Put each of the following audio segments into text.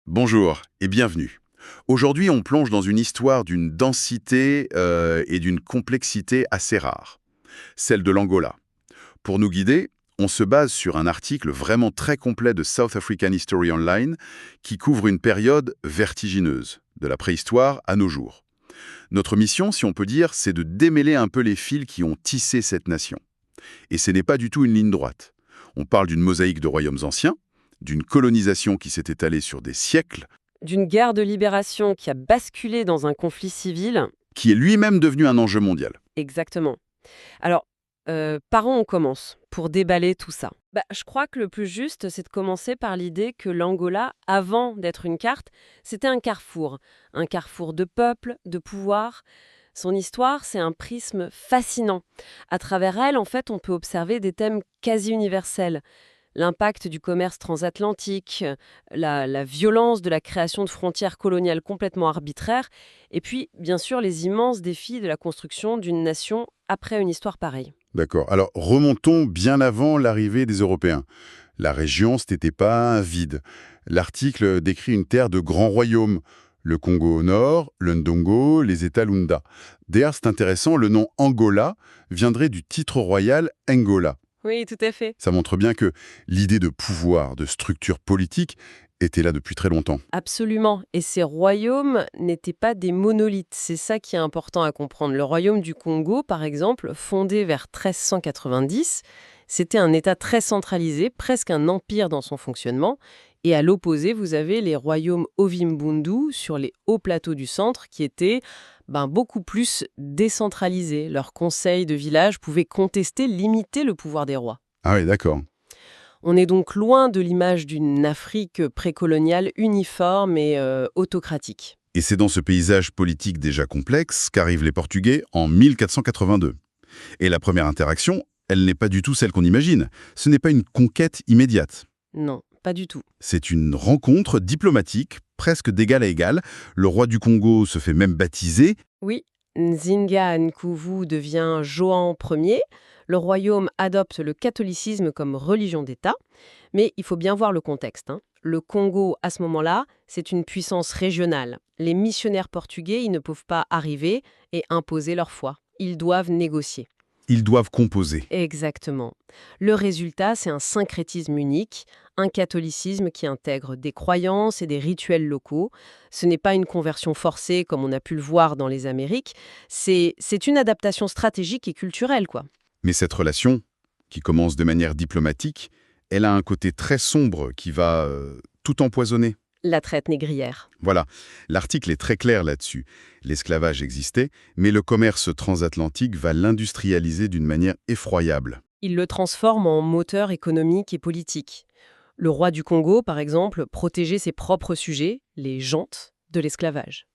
Bonjour et bienvenue. Aujourd'hui, on plonge dans une histoire d'une densité et d'une complexité assez rares, celle de l'Angola. Pour nous guider, on se base sur un article vraiment très complet de South African History Online qui couvre une période vertigineuse, de la préhistoire à nos jours. Notre mission, si on peut dire, c'est de démêler un peu les fils qui ont tissé cette nation. Et ce n'est pas du tout une ligne droite. On parle d'une mosaïque de royaumes anciens, d'une colonisation qui s'est étalée sur des siècles, D'une guerre de libération qui a basculé dans un conflit civil. qui est lui-même devenu un enjeu mondial. Exactement. Alors, par où on commence pour déballer tout ça? Je crois que le plus juste, c'est de commencer par l'idée que l'Angola, avant d'être une carte, c'était un carrefour de peuples, de pouvoirs. Son histoire, c'est un prisme fascinant. À travers elle, en fait, on peut observer des thèmes quasi universels. L'impact du commerce transatlantique, la violence de la création de frontières coloniales complètement arbitraires, et puis, bien sûr, les immenses défis de la construction d'une nation après une histoire pareille. D'accord. Alors, remontons bien avant l'arrivée des Européens. La région, ce n'était pas un vide. L'article décrit une terre de grands royaumes. Le Congo au nord, le Ndongo, les États Lunda. D'ailleurs, c'est intéressant, le nom Angola viendrait du titre royal Angola. Oui, tout à fait. Ça montre bien que l'idée de pouvoir, de structure politique, était là depuis très longtemps. Absolument. Et ces royaumes n'étaient pas des monolithes. C'est ça qui est important à comprendre. Le royaume du Congo, par exemple, fondé vers 1390, c'était un État très centralisé, presque un empire dans son fonctionnement. Et à l'opposé, vous avez les royaumes Ovimbundu sur les hauts plateaux du centre qui étaient beaucoup plus décentralisés. Leurs conseils de village pouvaient contester, limiter le pouvoir des rois. Ah oui, d'accord. On est donc loin de l'image d'une Afrique précoloniale uniforme et autocratique. Et c'est dans ce paysage politique déjà complexe qu'arrivent les Portugais en 1482. Et la première interaction, elle n'est pas du tout celle qu'on imagine. Ce n'est pas une conquête immédiate. Non, pas du tout. C'est une rencontre diplomatique, presque d'égal à égal. Le roi du Congo se fait même baptiser. Oui, Nzinga Nkuvu devient Joan Ier. Le royaume adopte le catholicisme comme religion d'État. Mais il faut bien voir le contexte, hein. Le Congo, à ce moment-là, c'est une puissance régionale. Les missionnaires portugais, ils ne peuvent pas arriver et imposer leur foi. Ils doivent négocier. Ils doivent composer. Exactement. Le résultat, c'est un syncrétisme unique, un catholicisme qui intègre des croyances et des rituels locaux. Ce n'est pas une conversion forcée comme on a pu le voir dans les Amériques, c'est une adaptation stratégique et culturelle, quoi. Mais cette relation, qui commence de manière diplomatique, elle a un côté très sombre qui va tout empoisonner. La traite négrière. Voilà, l'article est très clair là-dessus. L'esclavage existait, mais le commerce transatlantique va l'industrialiser d'une manière effroyable. Il le transforme en moteur économique et politique. Le roi du Congo, par exemple, protégeait ses propres sujets, les jantes, de l'esclavage.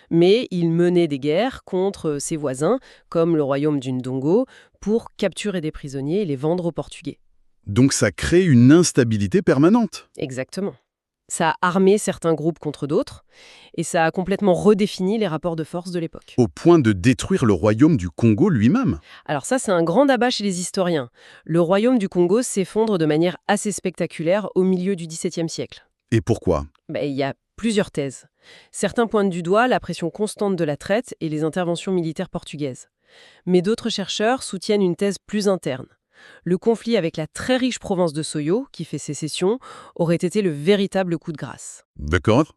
Mais il menait des guerres contre ses voisins, comme le royaume du Ndongo, pour capturer des prisonniers et les vendre aux Portugais. Donc ça crée une instabilité permanente. Exactement. Ça a armé certains groupes contre d'autres, et ça a complètement redéfini les rapports de force de l'époque. Au point de détruire le royaume du Congo lui-même. Alors ça, c'est un grand débat chez les historiens. Le royaume du Congo s'effondre de manière assez spectaculaire au milieu du XVIIe siècle. Et pourquoi? Il y a plusieurs thèses. Certains pointent du doigt la pression constante de la traite et les interventions militaires portugaises. Mais d'autres chercheurs soutiennent une thèse plus interne. Le conflit avec la très riche province de Soyo, qui fait sécession, aurait été le véritable coup de grâce. D'accord.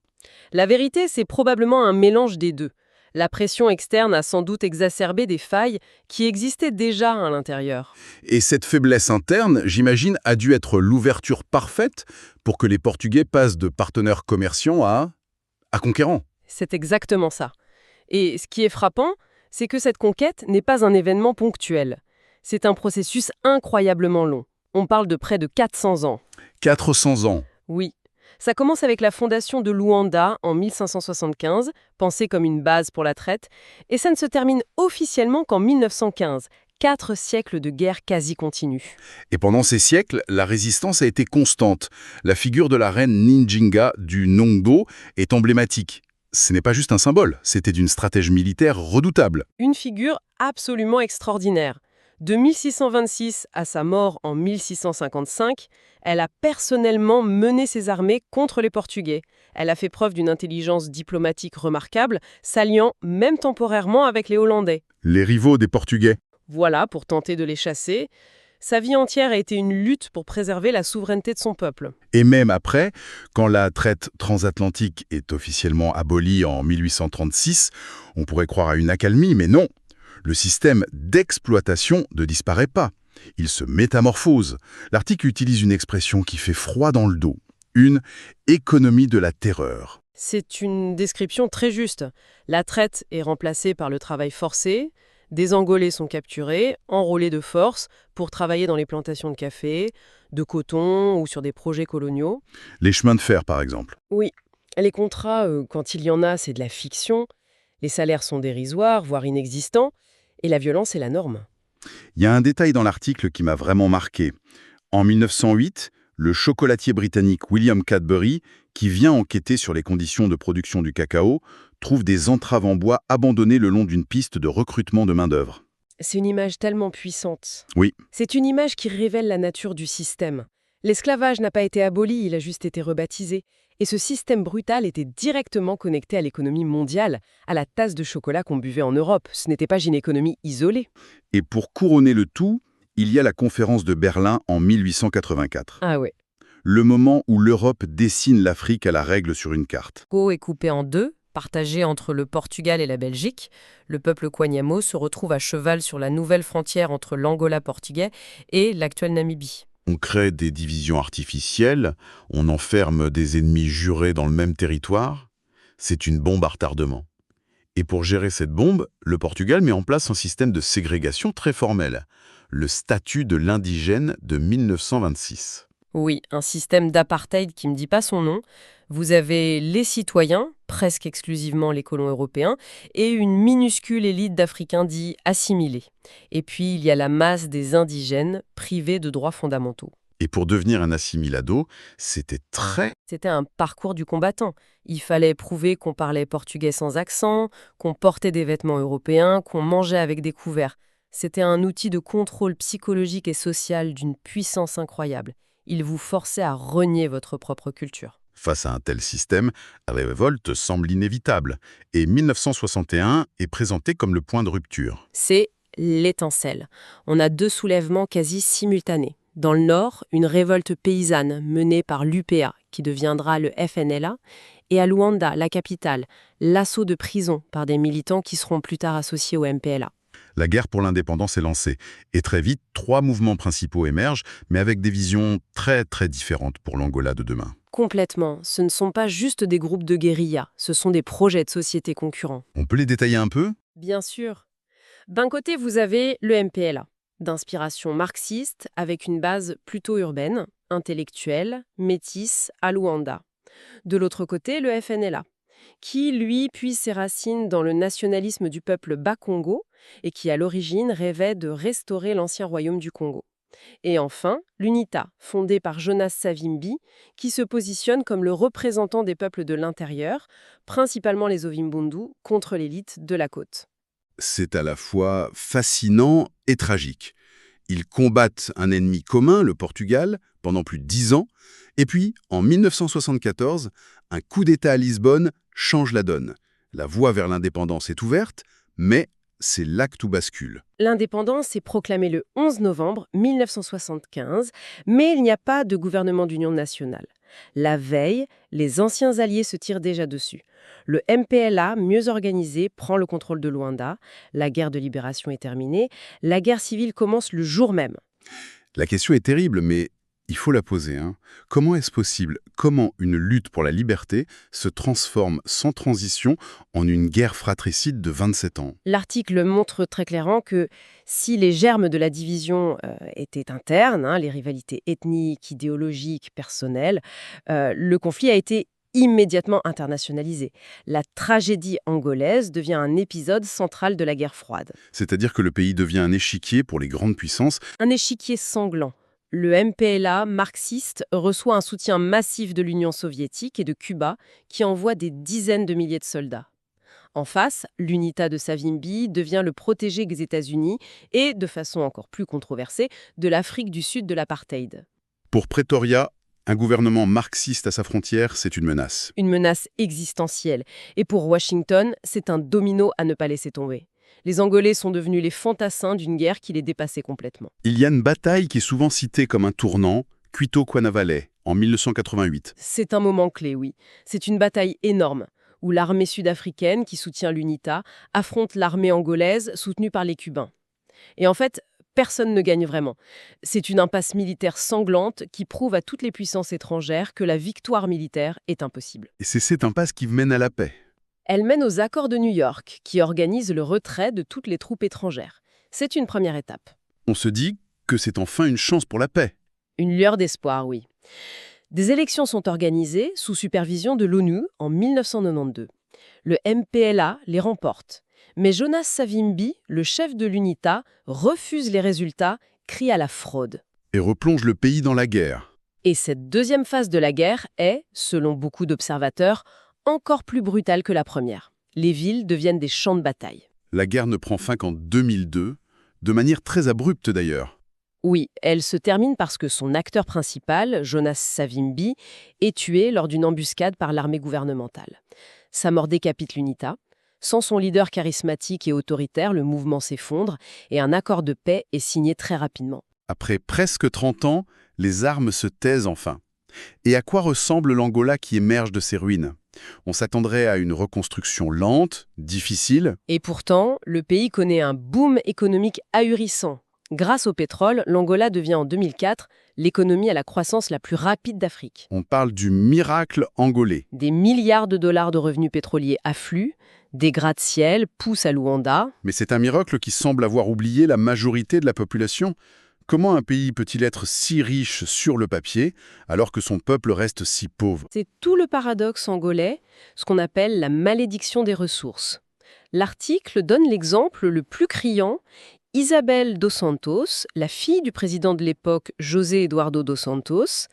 La vérité, c'est probablement un mélange des deux. La pression externe a sans doute exacerbé des failles qui existaient déjà à l'intérieur. Et cette faiblesse interne, j'imagine, a dû être l'ouverture parfaite pour que les Portugais passent de partenaires commerciaux à conquérants. C'est exactement ça. Et ce qui est frappant, c'est que cette conquête n'est pas un événement ponctuel. C'est un processus incroyablement long. On parle de près de 400 ans. 400 ans. Oui. Ça commence avec la fondation de Luanda en 1575, pensée comme une base pour la traite, et ça ne se termine officiellement qu'en 1915. 4 siècles de guerre quasi continue. Et pendant ces siècles, la résistance a été constante. La figure de la reine Ninjinga du Nongbo est emblématique. Ce n'est pas juste un symbole, c'était d'une stratège militaire redoutable. Une figure absolument extraordinaire. De 1626 à sa mort en 1655, elle a personnellement mené ses armées contre les Portugais. Elle a fait preuve d'une intelligence diplomatique remarquable, s'alliant même temporairement avec les Hollandais. Les rivaux des Portugais. Voilà, pour tenter de les chasser. Sa vie entière a été une lutte pour préserver la souveraineté de son peuple. Et même après, quand la traite transatlantique est officiellement abolie en 1836, on pourrait croire à une accalmie, mais non. Le système d'exploitation ne disparaît pas. Il se métamorphose. L'article utilise une expression qui fait froid dans le dos. Une économie de la terreur. C'est une description très juste. La traite est remplacée par le travail forcé. Des Angolais sont capturés, enrôlés de force pour travailler dans les plantations de café, de coton ou sur des projets coloniaux. Les chemins de fer, par exemple. Oui, les contrats, quand il y en a, c'est de la fiction. Les salaires sont dérisoires, voire inexistants. Et la violence est la norme. Il y a un détail dans l'article qui m'a vraiment marqué. En 1908, le chocolatier britannique William Cadbury, qui vient enquêter sur les conditions de production du cacao, trouve des entraves en bois abandonnées le long d'une piste de recrutement de main-d'œuvre. C'est une image tellement puissante. Oui, C'est une image qui révèle la nature du système. L'esclavage n'a pas été aboli, il a juste été rebaptisé. Et ce système brutal était directement connecté à l'économie mondiale, à la tasse de chocolat qu'on buvait en Europe. Ce n'était pas une économie isolée. et pour couronner le tout, il y a la conférence de Berlin en 1884. Ah ouais. Le moment où l'Europe dessine l'Afrique à la règle sur une carte. Congo est coupé en deux, partagé entre le Portugal et la Belgique. Le peuple Kwanyamo se retrouve à cheval sur la nouvelle frontière entre l'Angola portugais et l'actuelle Namibie. On crée des divisions artificielles, on enferme des ennemis jurés dans le même territoire. C'est une bombe à retardement. Et pour gérer cette bombe, le Portugal met en place un système de ségrégation très formel, le statut de l'indigène de 1926. Oui, un système d'apartheid qui ne me dit pas son nom. Vous avez les citoyens, presque exclusivement les colons européens, et une minuscule élite d'Africains dits assimilés. Et puis il y a la masse des indigènes privés de droits fondamentaux. Et pour devenir un assimilado, c'était très... C'était un parcours du combattant. Il fallait prouver qu'on parlait portugais sans accent, qu'on portait des vêtements européens, qu'on mangeait avec des couverts. C'était un outil de contrôle psychologique et social d'une puissance incroyable. Il vous forçait à renier votre propre culture. Face à un tel système, la révolte semble inévitable, et 1961 est présenté comme le point de rupture. C'est l'étincelle. On a deux soulèvements quasi simultanés. Dans le nord, une révolte paysanne menée par l'UPA, qui deviendra le FNLA, et à Luanda, la capitale, l'assaut de prison par des militants qui seront plus tard associés au MPLA. La guerre pour l'indépendance est lancée, et très vite, 3 mouvements principaux émergent, mais avec des visions très très différentes pour l'Angola de demain. Complètement, ce ne sont pas juste des groupes de guérilla, ce sont des projets de société concurrents. On peut les détailler un peu ? Bien sûr. D'un côté, vous avez le MPLA, d'inspiration marxiste, avec une base plutôt urbaine, intellectuelle, métisse, à Luanda. De l'autre côté, le FNLA, qui, lui, puise ses racines dans le nationalisme du peuple Bas-Congo et qui, à l'origine, rêvait de restaurer l'ancien royaume du Congo. Et enfin, l'UNITA, fondée par Jonas Savimbi, qui se positionne comme le représentant des peuples de l'intérieur, principalement les Ovimbundu, contre l'élite de la côte. C'est à la fois fascinant et tragique. Ils combattent un ennemi commun, le Portugal, pendant plus de 10 ans, et puis, en 1974, un coup d'État à Lisbonne change la donne. La voie vers l'indépendance est ouverte, mais c'est là que tout bascule. L'indépendance est proclamée le 11 novembre 1975, mais il n'y a pas de gouvernement d'union nationale. La veille, les anciens alliés se tirent déjà dessus. Le MPLA, mieux organisé, prend le contrôle de Luanda. La guerre de libération est terminée. La guerre civile commence le jour même. La question est terrible, mais il faut la poser. Comment est-ce possible? Comment une lutte pour la liberté se transforme sans transition en une guerre fratricide de 27 ans? L'article montre très clairement que si les germes de la division étaient internes, les rivalités ethniques, idéologiques, personnelles, le conflit a été immédiatement internationalisé. La tragédie angolaise devient un épisode central de la guerre froide. C'est-à-dire que le pays devient un échiquier pour les grandes puissances. Un échiquier sanglant. Le MPLA marxiste reçoit un soutien massif de l'Union soviétique et de Cuba qui envoie des dizaines de milliers de soldats. En face, l'UNITA de Savimbi devient le protégé des États-Unis et, de façon encore plus controversée, de l'Afrique du Sud de l'apartheid. Pour Pretoria, un gouvernement marxiste à sa frontière, c'est une menace. Une menace existentielle. Et pour Washington, c'est un domino à ne pas laisser tomber. Les Angolais sont devenus les fantassins d'une guerre qui les dépassait complètement. Il y a une bataille qui est souvent citée comme un tournant, Cuito-Cuanavale, en 1988. C'est un moment clé, oui. C'est une bataille énorme, où l'armée sud-africaine, qui soutient l'UNITA, affronte l'armée angolaise soutenue par les Cubains. Et en fait, personne ne gagne vraiment. C'est une impasse militaire sanglante qui prouve à toutes les puissances étrangères que la victoire militaire est impossible. Et c'est cette impasse qui mène à la paix. Elle mène aux accords de New York, qui organisent le retrait de toutes les troupes étrangères. C'est une première étape. On se dit que c'est enfin une chance pour la paix. Une lueur d'espoir, oui. Des élections sont organisées sous supervision de l'ONU en 1992. Le MPLA les remporte. Mais Jonas Savimbi, le chef de l'UNITA, refuse les résultats, crie à la fraude. Et replonge le pays dans la guerre. Et cette deuxième phase de la guerre est, selon beaucoup d'observateurs, encore plus brutale que la première. Les villes deviennent des champs de bataille. La guerre ne prend fin qu'en 2002, de manière très abrupte d'ailleurs. Oui, elle se termine parce que son acteur principal, Jonas Savimbi, est tué lors d'une embuscade par l'armée gouvernementale. Sa mort décapite l'UNITA. Sans son leader charismatique et autoritaire, le mouvement s'effondre et un accord de paix est signé très rapidement. Après presque 30 ans, les armes se taisent enfin. Et à quoi ressemble l'Angola qui émerge de ses ruines? On s'attendrait à une reconstruction lente, difficile. Et pourtant, le pays connaît un boom économique ahurissant. Grâce au pétrole, l'Angola devient en 2004 l'économie à la croissance la plus rapide d'Afrique. On parle du miracle angolais. Des milliards de dollars de revenus pétroliers affluent, des gratte-ciel poussent à Luanda. Mais c'est un miracle qui semble avoir oublié la majorité de la population. Comment un pays peut-il être si riche sur le papier alors que son peuple reste si pauvre? C'est tout le paradoxe angolais, ce qu'on appelle la malédiction des ressources. L'article donne l'exemple le plus criant. Isabel dos Santos, la fille du président de l'époque José Eduardo dos Santos,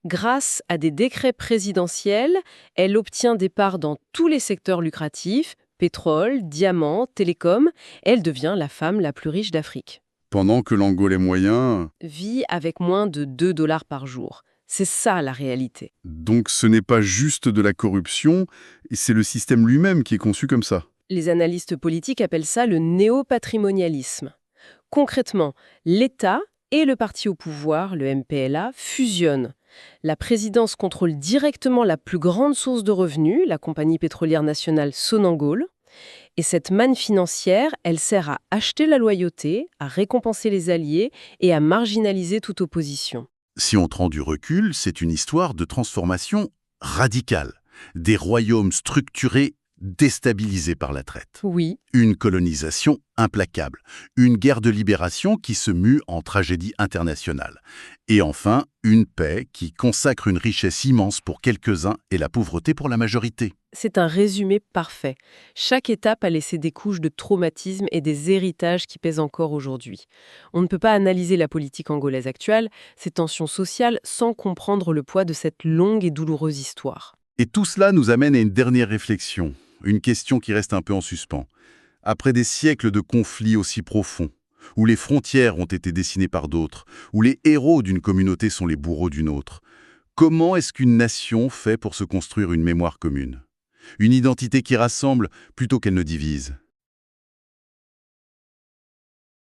grâce à des décrets présidentiels, elle obtient des parts dans tous les secteurs lucratifs, pétrole, diamants, télécom. Elle devient la femme la plus riche d'Afrique. Pendant que l'Angolais moyen... Vit avec moins de 2 dollars par jour. C'est ça la réalité. Donc ce n'est pas juste de la corruption, c'est le système lui-même qui est conçu comme ça. Les analystes politiques appellent ça le néopatrimonialisme. Concrètement, l'État et le parti au pouvoir, le MPLA, fusionnent. La présidence contrôle directement la plus grande source de revenus, la compagnie pétrolière nationale Sonangol. Et cette manne financière, elle sert à acheter la loyauté, à récompenser les alliés et à marginaliser toute opposition. Si on prend du recul, c'est une histoire de transformation radicale. Des royaumes structurés déstabilisés par la traite. Oui. Une colonisation implacable. Une guerre de libération qui se mue en tragédie internationale. Et enfin, une paix qui consacre une richesse immense pour quelques-uns et la pauvreté pour la majorité. C'est un résumé parfait. Chaque étape a laissé des couches de traumatisme et des héritages qui pèsent encore aujourd'hui. On ne peut pas analyser la politique angolaise actuelle, ces tensions sociales, sans comprendre le poids de cette longue et douloureuse histoire. Et tout cela nous amène à une dernière réflexion, une question qui reste un peu en suspens. Après des siècles de conflits aussi profonds, où les frontières ont été dessinées par d'autres, où les héros d'une communauté sont les bourreaux d'une autre, comment est-ce qu'une nation fait pour se construire une mémoire commune? Une identité qui rassemble plutôt qu'elle ne divise?